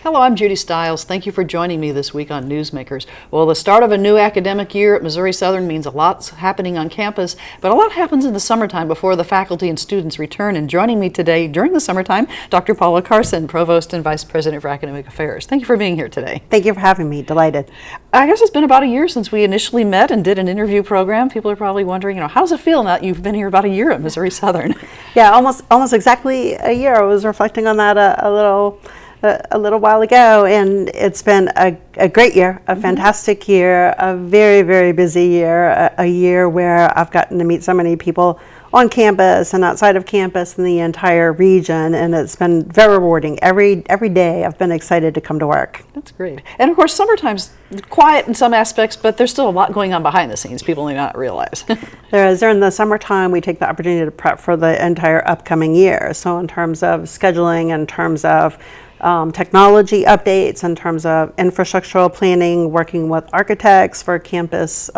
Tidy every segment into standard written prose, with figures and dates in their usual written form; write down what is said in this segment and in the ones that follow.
Hello, I'm Judy Stiles. Thank you for joining me this week on Newsmakers. Well, the start of a new academic year at Missouri Southern means a lot's happening on campus, but a lot happens in the summertime before the faculty and students return. And joining me today during the summertime, Dr. Paula Carson, Provost and Vice President for Academic Affairs. Thank you for being here today. Thank you for having me. Delighted. I guess it's been about a year since we initially met and did an interview program. People are probably wondering, how does it feel now that you've been here about a year at Missouri Southern? Yeah, almost exactly a year. I was reflecting on that a little while ago, and it's been a great year, a fantastic year, a very, very busy year, a year where I've gotten to meet so many people on campus and outside of campus in the entire region, and it's been very rewarding. Every day I've been excited to come to work. That's great. And of course, summertime's quiet in some aspects, but there's still a lot going on behind the scenes people may not realize. During the summertime, we take the opportunity to prep for the entire upcoming year. So in terms of scheduling, in terms of technology updates, in terms of infrastructural planning, working with architects for campus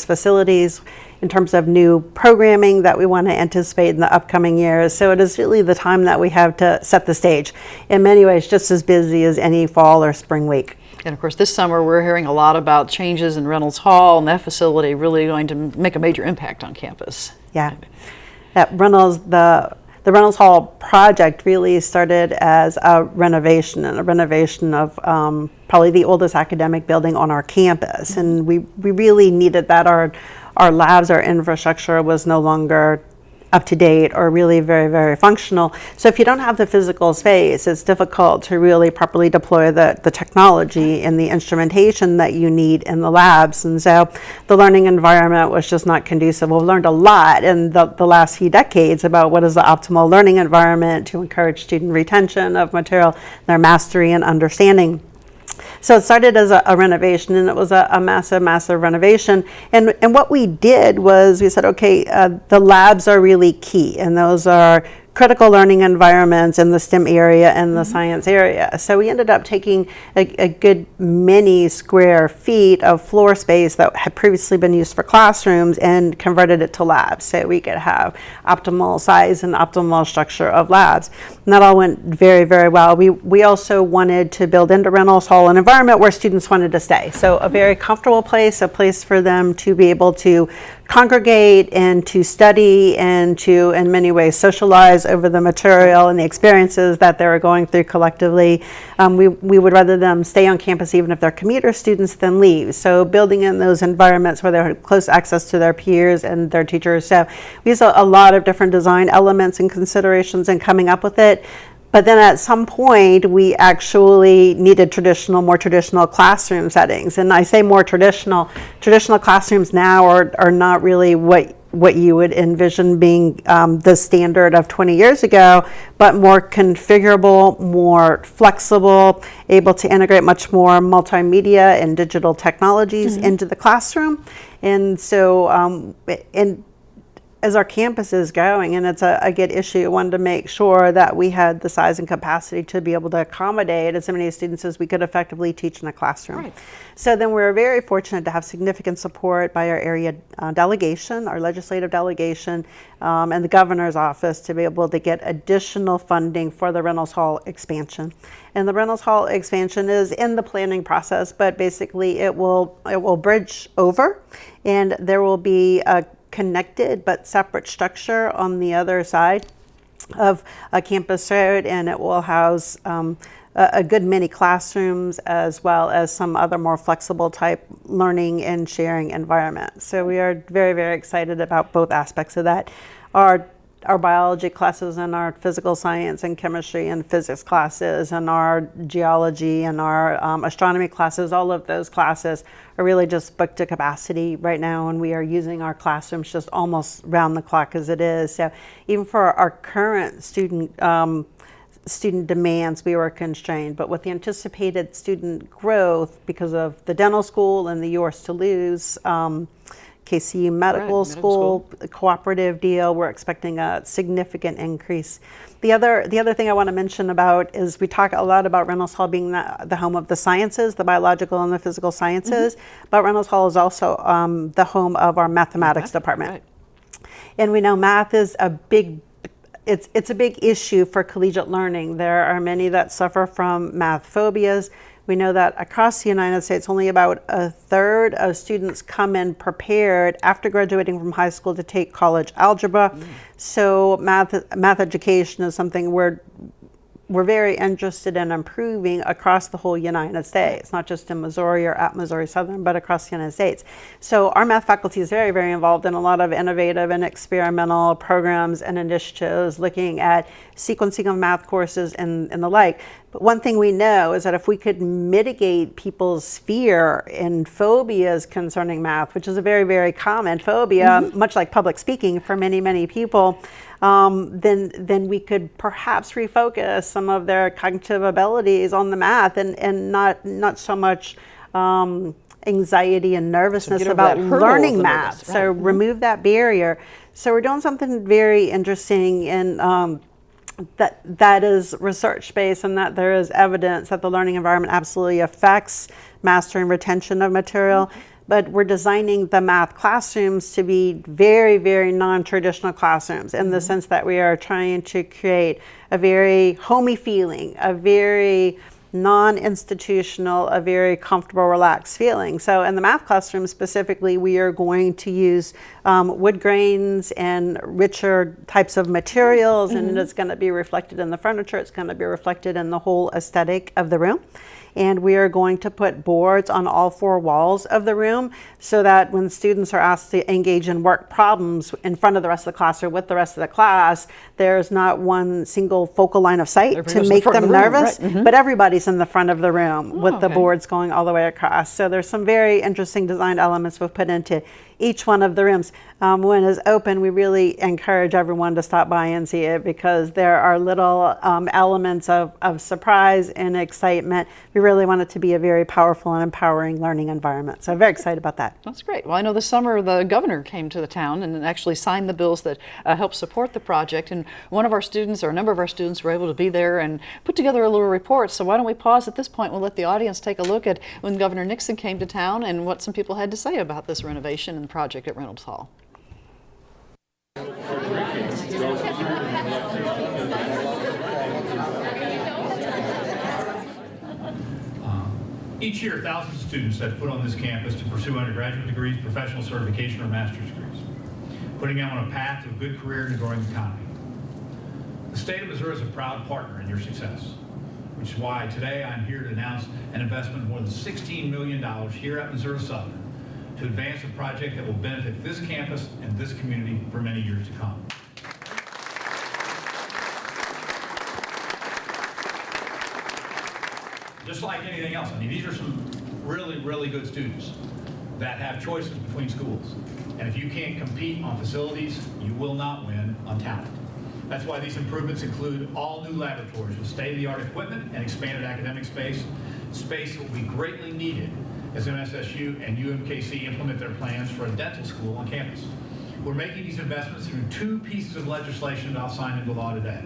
facilities, in terms of new programming that we want to anticipate in the upcoming years. So it is really the time that we have to set the stage. In many ways, just as busy as any fall or spring week. And of course, this summer we're hearing a lot about changes in Reynolds Hall, and that facility really going to make a major impact on campus. Yeah, at Reynolds, the Reynolds Hall project really started as a renovation of probably the oldest academic building on our campus. And we really needed that. Our labs, our infrastructure was no longer up to date or really very, very functional. So if you don't have the physical space, it's difficult to really properly deploy the technology and the instrumentation that you need in the labs. And so the learning environment was just not conducive. We've learned a lot in the last few decades about what is the optimal learning environment to encourage student retention of material, their mastery and understanding. So it started as a renovation, and it was a massive renovation. And what we did was we said, okay, the labs are really key, and those are critical learning environments in the STEM area and the science area. So we ended up taking a good many square feet of floor space that had previously been used for classrooms and converted it to labs so we could have optimal size and optimal structure of labs. And that all went very, very well. We also wanted to build into Reynolds Hall an environment where students wanted to stay. So a very comfortable place, a place for them to be able to congregate and to study and to, in many ways, socialize over the material and the experiences that they were going through collectively. We would rather them stay on campus even if they're commuter students than leave. So building in those environments where they have close access to their peers and their teachers. So we used a lot of different design elements and considerations in coming up with it. But then at some point, we actually needed more traditional classroom settings. And I say more traditional classrooms now are not really what you would envision being the standard of 20 years ago, but more configurable, more flexible, able to integrate much more multimedia and digital technologies into the classroom. And so, as our campus is going, and it's a good issue, wanted to make sure that we had the size and capacity to be able to accommodate as many students as we could effectively teach in a classroom. Right. So then we were very fortunate to have significant support by our area delegation, our legislative delegation, and the governor's office to be able to get additional funding for the Reynolds Hall expansion. And the Reynolds Hall expansion is in the planning process, but basically it will bridge over, and there will be a connected but separate structure on the other side of a campus road, and it will house a good many classrooms as well as some other more flexible type learning and sharing environments. So we are very, very excited about both aspects of that. Our biology classes and our physical science and chemistry and physics classes and our geology and our astronomy classes, all of those classes are really just booked to capacity right now, and we are using our classrooms just almost round the clock as it is. So even for our current student demands, we were constrained, but with the anticipated student growth because of the dental school and the yours to lose KCU Medical School cooperative deal, we're expecting a significant increase. The other thing I want to mention about is we talk a lot about Reynolds Hall being the home of the sciences, the biological and the physical sciences, but Reynolds Hall is also the home of our mathematics department. Right. And we know math is a big it's a big issue for collegiate learning. There are many that suffer from math phobias. We know that across the United States, only about a third of students come in prepared after graduating from high school to take college algebra. So math education is something we're very interested in improving across the whole United States, not just in Missouri or at Missouri Southern, but across the United States. So our math faculty is very, very involved in a lot of innovative and experimental programs and initiatives looking at sequencing of math courses and the like. But one thing we know is that if we could mitigate people's fear and phobias concerning math, which is a very, very common phobia, much like public speaking for many, many people, then we could perhaps refocus some of their cognitive abilities on the math and not so much anxiety and nervousness about learning math. So remove that barrier. So we're doing something very interesting in that is research-based, and that there is evidence that the learning environment absolutely affects mastery and retention of material. But we're designing the math classrooms to be very, very non-traditional classrooms in the sense that we are trying to create a very homey feeling, a very non-institutional, a very comfortable, relaxed feeling. So in the math classroom specifically, we are going to use wood grains and richer types of materials, and it's going to be reflected in the furniture. It's going to be reflected in the whole aesthetic of the room. And we are going to put boards on all 4 walls of the room so that when students are asked to engage in work problems in front of the rest of the class or with the rest of the class, there's not one single focal line of sight to make them nervous, but everybody's in the front of the room with the boards going all the way across. So there's some very interesting design elements we've put into each one of the rooms. When it's open, we really encourage everyone to stop by and see it because there are little elements of surprise and excitement. We really want it to be a very powerful and empowering learning environment. So I'm very excited about that. That's great. Well, I know this summer the governor came to the town and actually signed the bills that help support the project. And one of our students, or a number of our students, were able to be there and put together a little report. So why don't we pause at this point? We'll let the audience take a look at when Governor Nixon came to town and what some people had to say about this renovation and project at Reynolds Hall. Each year, thousands of students set foot on this campus to pursue undergraduate degrees, professional certification, or master's degrees, putting them on a path to a good career and a growing economy. The state of Missouri is a proud partner in your success, which is why today I'm here to announce an investment of more than $16 million here at Missouri Southern to advance a project that will benefit this campus and this community for many years to come. Just like anything else, I mean, these are some really, really good students that have choices between schools. And if you can't compete on facilities, you will not win on talent. That's why these improvements include all new laboratories with state-of-the-art equipment and expanded academic space. Space will be greatly needed as MSSU and UMKC implement their plans for a dental school on campus. We're making these investments through 2 pieces of legislation that I'll sign into law today.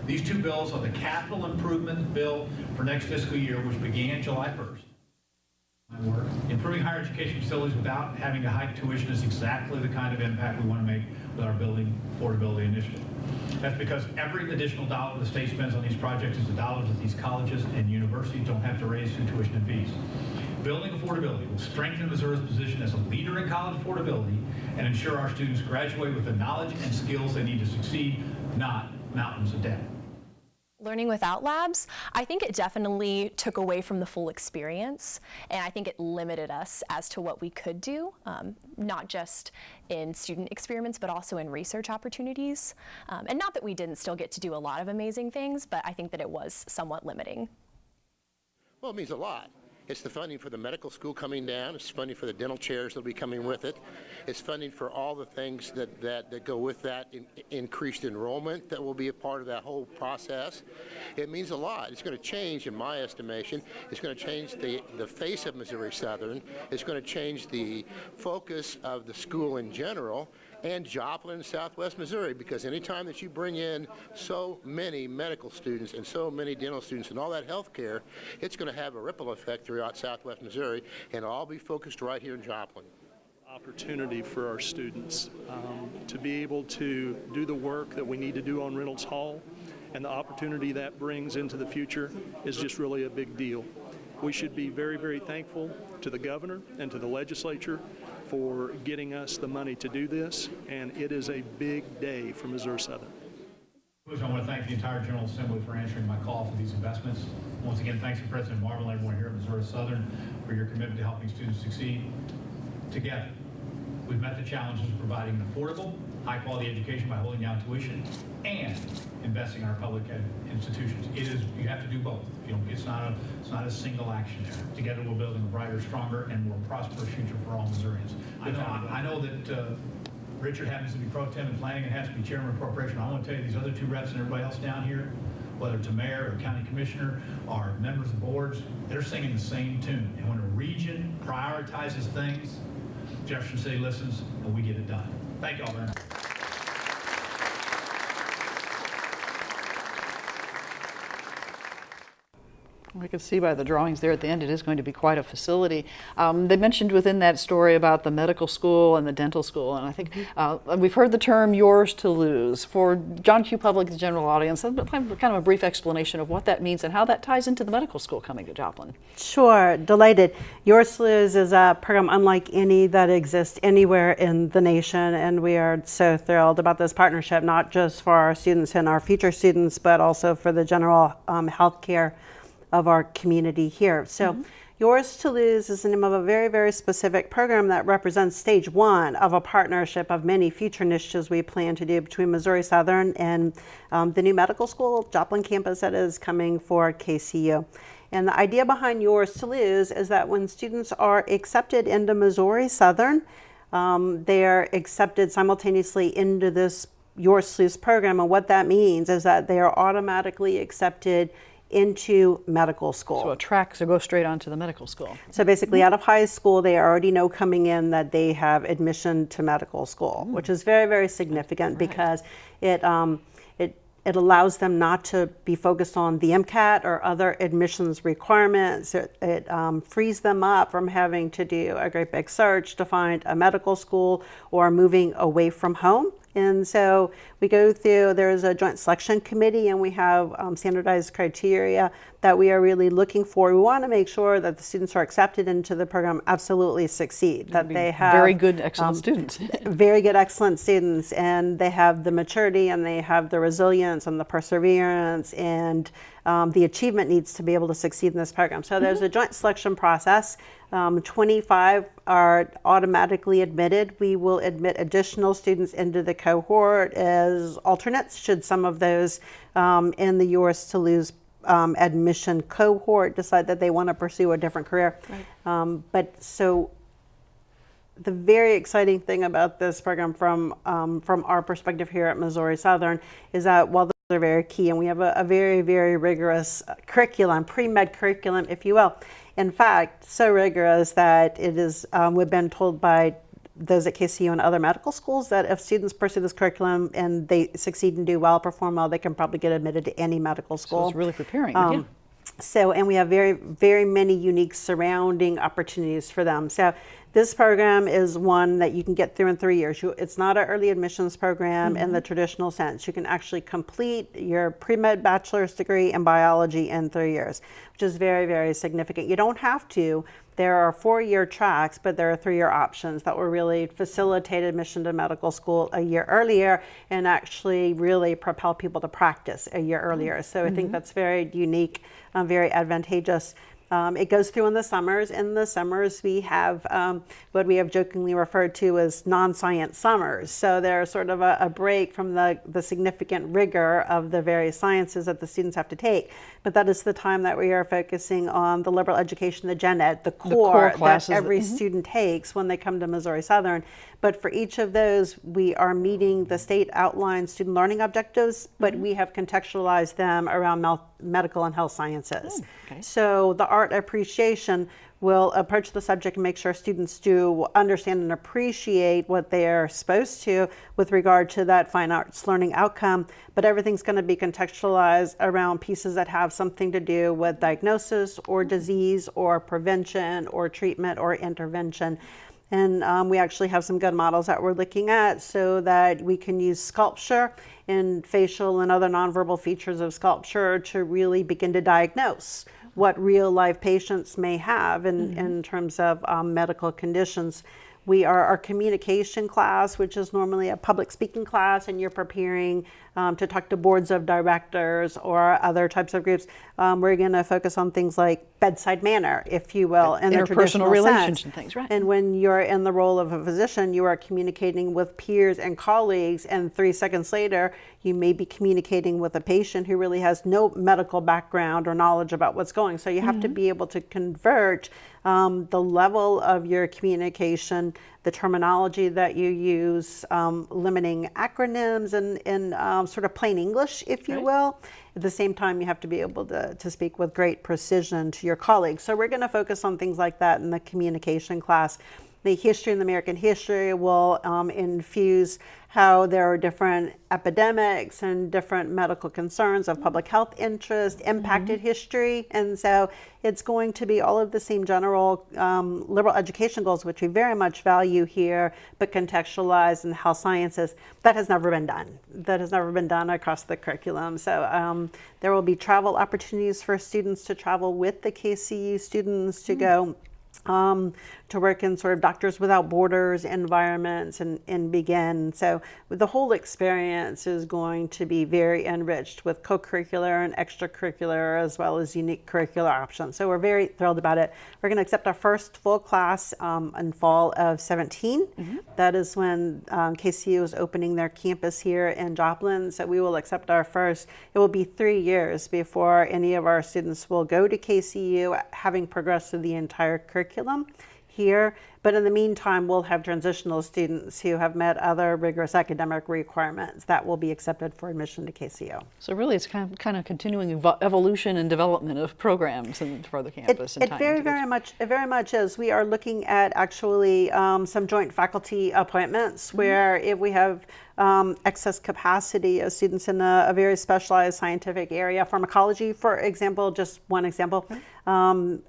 These 2 bills are the capital improvement bill for next fiscal year, which began July 1st. My work. Improving higher education facilities without having to hike tuition is exactly the kind of impact we want to make with our building affordability initiative. That's because every additional dollar the state spends on these projects is a dollar that these colleges and universities don't have to raise through tuition and fees. Building affordability will strengthen Missouri's position as a leader in college affordability and ensure our students graduate with the knowledge and skills they need to succeed, not mountains of debt. Learning without labs, I think it definitely took away from the full experience, and I think it limited us as to what we could do, not just in student experiments, but also in research opportunities. And not that we didn't still get to do a lot of amazing things, but I think that it was somewhat limiting. Well, it means a lot. It's the funding for the medical school coming down. It's funding for the dental chairs that will be coming with it. It's funding for all the things that go with that, increased enrollment that will be a part of that whole process. It means a lot. It's going to change, in my estimation, it's going to change the face of Missouri Southern. It's going to change the focus of the school in general and Joplin and Southwest Missouri, because anytime that you bring in so many medical students and so many dental students and all that health care, it's going to have a ripple effect throughout Southwest Missouri, and it'll all be focused right here in Joplin. opportunity for our students to be able to do the work that we need to do on Reynolds Hall, and the opportunity that brings into the future is just really a big deal. We should be very, very thankful to the governor and to the legislature for getting us the money to do this, and it is a big day for Missouri Southern. I want to thank the entire General Assembly for answering my call for these investments. Once again, thanks to President Marvel and everyone here at Missouri Southern for your commitment to helping students succeed. Together, we've met the challenges of providing an affordable, high-quality education by holding down tuition and investing in our public institutions. You have to do both. It's not a single action there. Together, we're building a brighter, stronger, and more prosperous future for all Missourians. I know that Richard happens to be pro tem and Flanagan has to be chairman of appropriation. I want to tell you, these other two reps and everybody else down here, whether it's a mayor or county commissioner or members of boards, they're singing the same tune. And when a region prioritizes things, Jefferson City listens and we get it done. Thank you all very much. We can see by the drawings there at the end it is going to be quite a facility. They mentioned within that story about the medical school and the dental school, and I think we've heard the term yours to lose. For John Q. Public, the general audience, kind of a brief explanation of what that means and how that ties into the medical school coming to Joplin. Sure, delighted. Yours to Lose is a program unlike any that exists anywhere in the nation, and we are so thrilled about this partnership, not just for our students and our future students, but also for the general health care of our community here. So Yours to Lose is the name of a very, very specific program that represents stage one of a partnership of many future initiatives we plan to do between Missouri Southern and the new medical school, Joplin campus that is coming for KCU. And the idea behind Yours to Lose is that when students are accepted into Missouri Southern, they are accepted simultaneously into this Yours to Lose program. And what that means is that they are automatically accepted into medical school. So a track to go straight on to the medical school. So basically out of high school, they already know coming in that they have admission to medical school, which is very, very significant because it allows them not to be focused on the MCAT or other admissions requirements. It frees them up from having to do a great big search to find a medical school or moving away from home. And so we go through, there's a joint selection committee, and we have standardized criteria that we are really looking for. We want to make sure that the students who are accepted into the program absolutely succeed, that they have very good, excellent students. Very good, excellent students, and they have the maturity and they have the resilience and the perseverance and the achievement needs to be able to succeed in this program. So there's a joint selection process. 25 are automatically admitted. We will admit additional students into the cohort as alternates should some of those in the Yours to Lose admission cohort decide that they want to pursue a different career. Right. But so the very exciting thing about this program from our perspective here at Missouri Southern is that while those are very key, and we have a very, very rigorous curriculum, pre-med curriculum, if you will. In fact, so rigorous that it is, we've been told by those at KCU and other medical schools that if students pursue this curriculum and they succeed and do well, perform well, they can probably get admitted to any medical school. So it's really preparing. Yeah. So, and we have very, very many unique surrounding opportunities for them. So this program is one that you can get through in 3 years. It's not an early admissions program in the traditional sense. You can actually complete your pre-med bachelor's degree in biology in 3 years, which is very, very significant. You don't have to. There are 4-year tracks, but there are 3-year options that will really facilitate admission to medical school a year earlier and actually really propel people to practice a year earlier. So I think that's very unique, very advantageous. It goes through in the summers. In the summers, we have what we have jokingly referred to as non-science summers. So they're sort of a break from the significant rigor of the various sciences that the students have to take. But that is the time that we are focusing on the liberal education, the gen ed, the core that every student takes when they come to Missouri Southern. But for each of those, we are meeting the state outlined student learning objectives, but we have contextualized them around medical and health sciences. So the art appreciation will approach the subject and make sure students do understand and appreciate what they are supposed to with regard to that fine arts learning outcome, but everything's going to be contextualized around pieces that have something to do with diagnosis or disease or prevention or treatment or intervention. And we actually have some good models that we're looking at so that we can use sculpture and facial and other nonverbal features of sculpture to really begin to diagnose what real life patients may have in terms of medical conditions. Our communication class, which is normally a public speaking class, and you're preparing to talk to boards of directors or other types of groups. We're going to focus on things like bedside manner, if you will, in the traditional interpersonal relations sense. and things, right? And when you're in the role of a physician, you are communicating with peers and colleagues, and 3 seconds later, you may be communicating with a patient who really has no medical background or knowledge about what's going. So you have to be able to convert the level of your communication, the terminology that you use, limiting acronyms and sort of plain English, if you will. At the same time, you have to be able to speak with great precision to your colleagues. So we're going to focus on things like that in the communication class. The history and American history will infuse how there are different epidemics and different medical concerns of public health interest impacted history. And so it's going to be all of the same general liberal education goals, which we very much value here, but contextualized in health sciences. That has never been done. That has never been done across the curriculum. So there will be travel opportunities for students to travel with the KCU students to go to work in sort of Doctors Without Borders environments and begin. So the whole experience is going to be very enriched with co-curricular and extracurricular as well as unique curricular options. So we're very thrilled about it. We're going to accept our first full class in fall of 17. That is when KCU is opening their campus here in Joplin. So we will accept our first. It will be 3 years before any of our students will go to KCU, having progressed through the entire curriculum here. But in the meantime, we'll have transitional students who have met other rigorous academic requirements that will be accepted for admission to KCU. So really it's kind of continuing evolution and development of programs and for the campus. It very much is. We are looking at actually some joint faculty appointments where if we have excess capacity of students in a very specialized scientific area, pharmacology, for example, just one example, and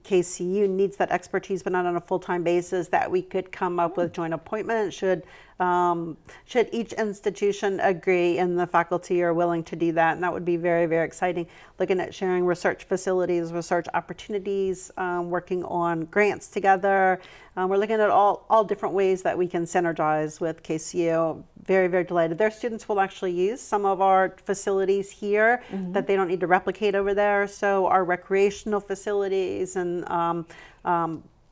KCU needs that expertise, but not on a full-time basis, that we could come up with joint appointments should each institution agree and the faculty are willing to do that. And that would be very, very exciting. Looking at sharing research facilities, research opportunities, working on grants together. We're looking at all different ways that we can synergize with KCU. Very, very delighted. Their students will actually use some of our facilities here that they don't need to replicate over there. So our recreational facilities and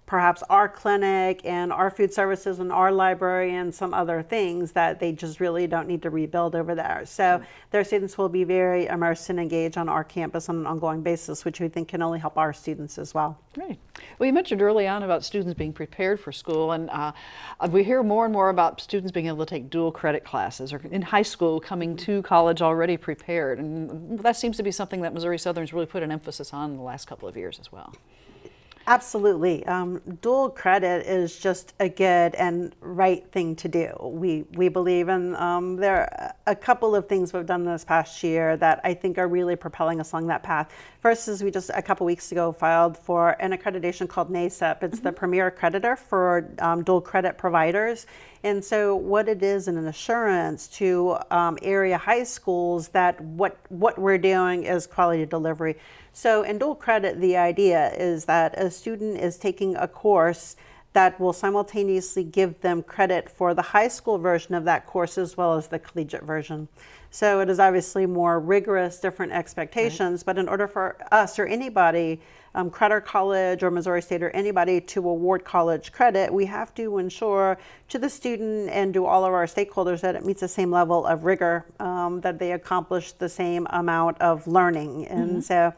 perhaps our clinic and our food services and our library and some other things that they just really don't need to rebuild over there. So their students will be very immersed and engaged on our campus on an ongoing basis, which we think can only help our students as well. Great. Well, you mentioned early on about students being prepared for school, and we hear more and more about students being able to take dual credit classes or in high school coming to college already prepared. And that seems to be something that Missouri Southern's really put an emphasis on in the last couple of years as well. Absolutely. Dual credit is just a good and right thing to do. We believe in, there are a couple of things we've done this past year that I think are really propelling us along that path. First is we just a couple weeks ago filed for an accreditation called NACEP. It's the premier accreditor for dual credit providers. And so what it is an assurance to area high schools that what we're doing is quality delivery. So in dual credit, the idea is that a student is taking a course that will simultaneously give them credit for the high school version of that course as well as the collegiate version. So it is obviously more rigorous, different expectations, but in order for us or anybody, Credit College or Missouri State or anybody to award college credit, we have to ensure to the student and to all of our stakeholders that it meets the same level of rigor, that they accomplish the same amount of learning. And so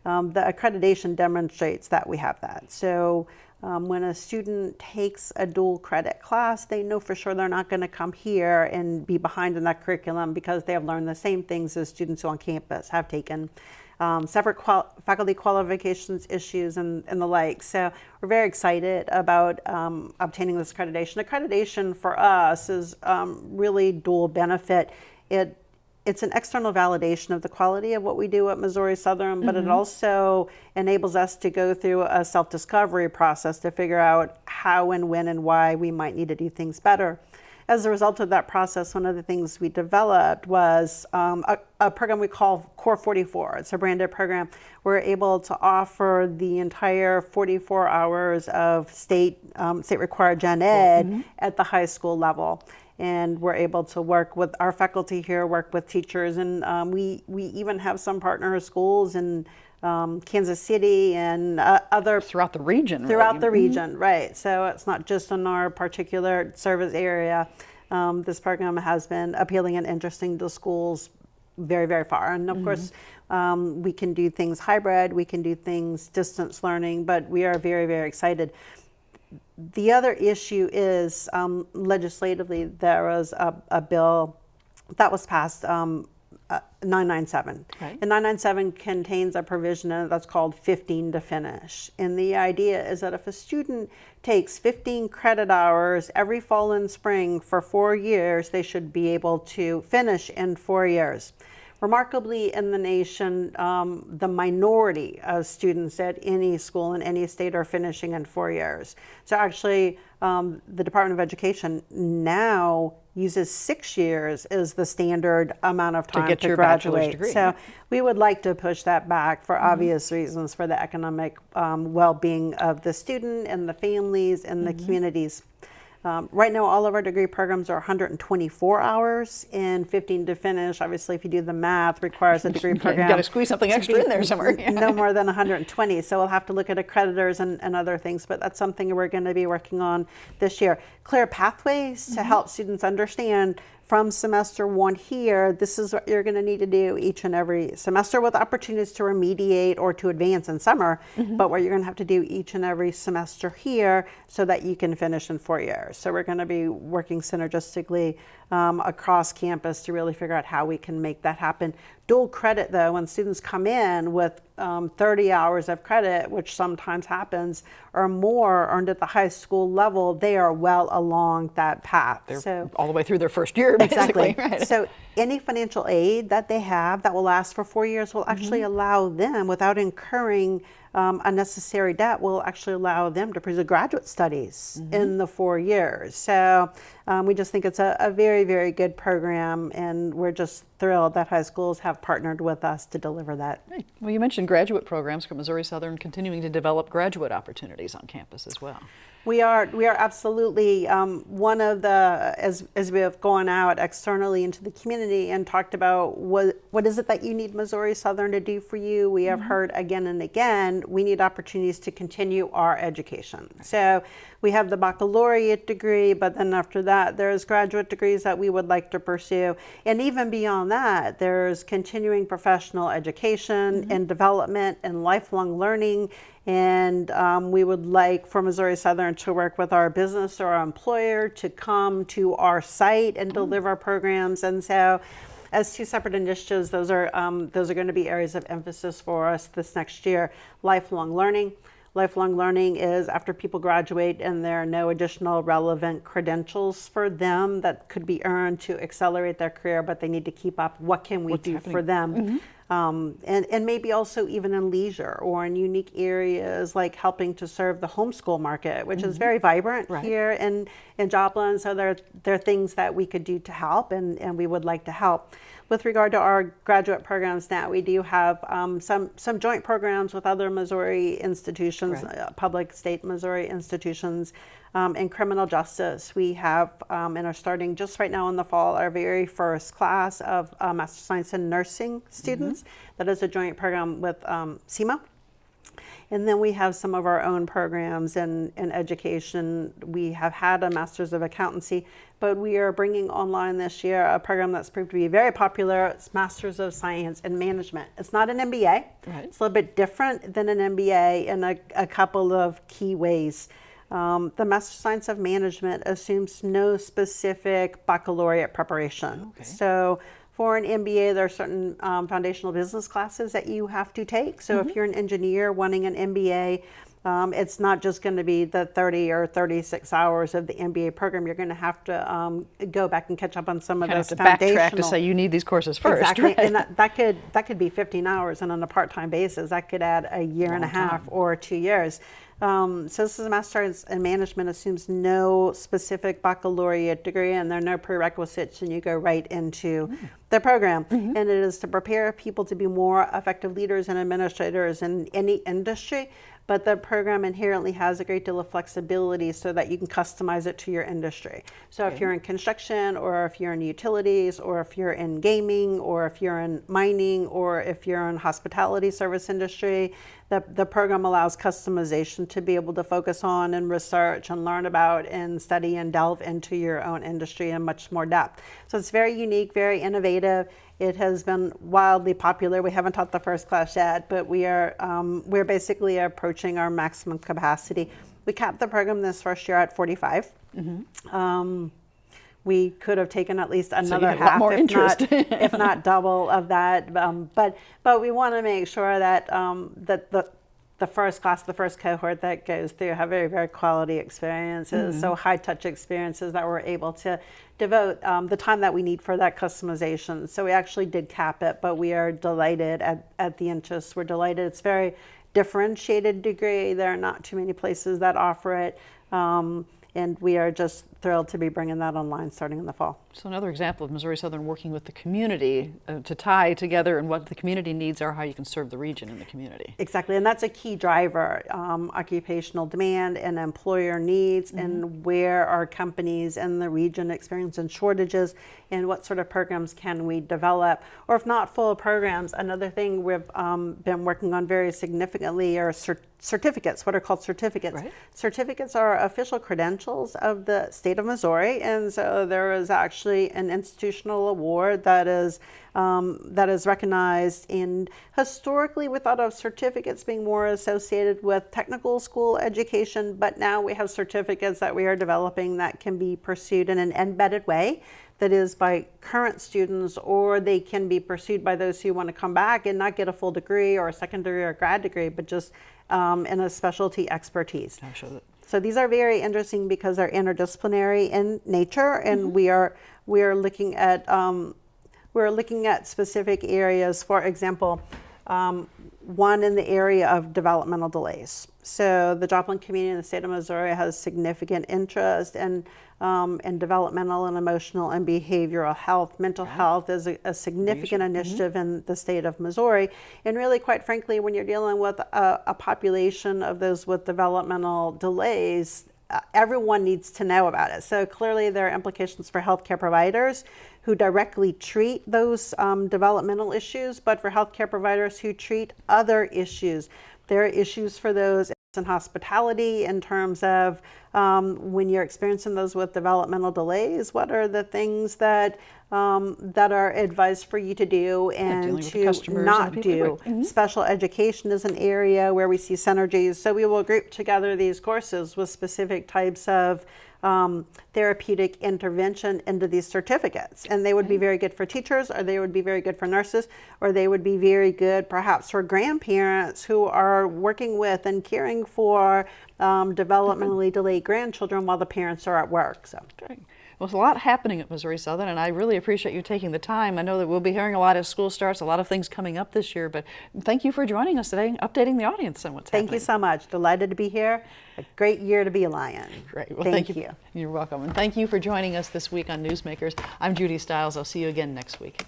the accreditation demonstrates that we have that. So when a student takes a dual credit class, they know for sure they're not going to come here and be behind in that curriculum because they have learned the same things as students who on campus have taken. Separate faculty qualifications issues and the like. So we're very excited about obtaining this accreditation. Accreditation for us is really dual benefit. it's an external validation of the quality of what we do at Missouri Southern, but it also enables us to go through a self-discovery process to figure out how and when and why we might need to do things better. As a result of that process, one of the things we developed was a program we call Core 44. It's a branded program. We're able to offer the entire 44 hours of state required gen ed at the high school level. And we're able to work with our faculty here, work with teachers, and we even have some partner schools in Kansas City and other Throughout the region. throughout really. the region, right? So it's not just in our particular service area. This program has been appealing and interesting to schools very, very far. And of course, we can do things hybrid, we can do things distance learning, but we are very, very excited. The other issue is legislatively, there was a bill that was passed, 997. Right. And 997 contains a provision that's called 15 to finish. And the idea is that if a student takes 15 credit hours every fall and spring for 4 years, they should be able to finish in 4 years. Remarkably, in the nation, the minority of students at any school in any state are finishing in 4 years. So actually, the Department of Education now uses 6 years as the standard amount of time get to your bachelor's graduate. degree. So we would like to push that back for obvious reasons, for the economic well-being of the student and the families and the communities. Right now, all of our degree programs are 124 hours and 15 to finish. Obviously, if you do the math, requires a degree program. You've got to squeeze something to extra be in there somewhere. No more than 120. So we'll have to look at accreditors and other things, but that's something we're going to be working on this year. Clear pathways to help students understand from semester one here, this is what you're going to need to do each and every semester, with opportunities to remediate or to advance in summer, but what you're going to have to do each and every semester here so that you can finish in 4 years. So we're going to be working synergistically across campus to really figure out how we can make that happen. Dual credit, though, when students come in with 30 hours of credit, which sometimes happens, or more earned at the high school level, they are well along that path. They're all the way through their first year, basically. Exactly. Right. So any financial aid that they have that will last for 4 years will actually allow them, without incurring unnecessary debt, will actually allow them to pursue graduate studies in the 4 years. So we just think it's a very, very good program, and we're just thrilled that high schools have partnered with us to deliver that. Right. Well, you mentioned graduate programs from Missouri Southern continuing to develop graduate opportunities on campus as well. We are absolutely one of the, as we have gone out externally into the community and talked about what is it that you need Missouri Southern to do for you, we have heard again and again, we need opportunities to continue our education. So we have the baccalaureate degree, but then after that, there's graduate degrees that we would like to pursue. And even beyond that, there's continuing professional education and development and lifelong learning. And we would like for Missouri Southern to work with our business or our employer to come to our site and deliver our programs. And so, as two separate initiatives, those are going to be areas of emphasis for us this next year. Lifelong learning. Lifelong learning is after people graduate and there are no additional relevant credentials for them that could be earned to accelerate their career, but they need to keep up. What can we do for them? And maybe also even in leisure or in unique areas like helping to serve the homeschool market, which is very vibrant here in Joplin. So there are things that we could do to help, and we would like to help. With regard to our graduate programs now, we do have some joint programs with other Missouri institutions, public state Missouri institutions. In criminal justice, we have and are starting just right now in the fall our very first class of Master of Science in Nursing students. That is a joint program with SEMA. And then we have some of our own programs in education. We have had a Master's of Accountancy, but we are bringing online this year a program that's proved to be very popular. It's Master's of Science in Management. It's not an MBA. Right. It's a little bit different than an MBA in a couple of key ways. The Master of Science of Management assumes no specific baccalaureate preparation. Okay. So for an MBA, there are certain foundational business classes that you have to take. So if you're an engineer wanting an MBA, It's not just going to be the 30 or 36 hours of the MBA program. You're going to have to go back and catch up on some of Kind of those have to backtrack foundational. to say you need these courses first. Exactly, Right? and that could be 15 hours, and on a part-time basis, that could add a year and a half or 2 years. So this is a master's in management, assumes no specific baccalaureate degree, and there are no prerequisites, and you go right into the program. And it is to prepare people to be more effective leaders and administrators in any industry. But the program inherently has a great deal of flexibility so that you can customize it to your industry. So if you're in construction, or if you're in utilities, or if you're in gaming, or if you're in mining, or if you're in hospitality service industry, the program allows customization to be able to focus on and research and learn about and study and delve into your own industry in much more depth. So it's very unique, very innovative. It has been wildly popular. We haven't taught the first class yet, but we're basically approaching our maximum capacity. We capped the program this first year at 45. We could have taken at least another had a lot half, more interest. if not double of that. But we want to make sure that the first class, the first cohort that goes through, have very, very quality experiences, so high touch experiences that we're able to devote the time that we need for that customization. So we actually did cap it, but we are delighted at the interest. We're delighted. It's a very differentiated degree. There are not too many places that offer it. And we are just thrilled to be bringing that online starting in the fall. So another example of Missouri Southern working with the community to tie together and what the community needs are, how you can serve the region and the community. Exactly, and that's a key driver, occupational demand and employer needs, and where are companies in the region experiencing shortages, and what sort of programs can we develop, or if not full programs. Another thing we've been working on very significantly are certificates, what are called certificates. Right. Certificates are official credentials of the state of Missouri, and so there is actually an institutional award that is recognized. And historically, we thought of certificates being more associated with technical school education, but now we have certificates that we are developing that can be pursued in an embedded way. That is by current students, or they can be pursued by those who want to come back and not get a full degree or a secondary or grad degree, but just in a specialty expertise. So these are very interesting because they're interdisciplinary in nature, and we are looking at specific areas. For example, one in the area of developmental delays. So the Joplin community in the state of Missouri has significant interest in developmental and emotional and behavioral health. Mental health is a significant initiative in the state of Missouri. And really, quite frankly, when you're dealing with a population of those with developmental delays, everyone needs to know about it. So clearly there are implications for healthcare providers who directly treat those developmental issues, but for healthcare providers who treat other issues. There are issues for those in hospitality in terms of when you're experiencing those with developmental delays, what are the things that are advised for you to do and to not do. Special education is an area where we see synergies. So we will group together these courses with specific types of therapeutic intervention into these certificates. And they would be very good for teachers, or they would be very good for nurses, or they would be very good perhaps for grandparents who are working with and caring for developmentally delayed grandchildren while the parents are at work. So. Great. Well, there's a lot happening at Missouri Southern, and I really appreciate you taking the time. I know that we'll be hearing a lot as school starts, a lot of things coming up this year, but thank you for joining us today and updating the audience on what's happening. Thank you so much. Delighted to be here. A great year to be a Lion. Great. Well, thank you. You're welcome. And thank you for joining us this week on Newsmakers. I'm Judy Stiles. I'll see you again next week.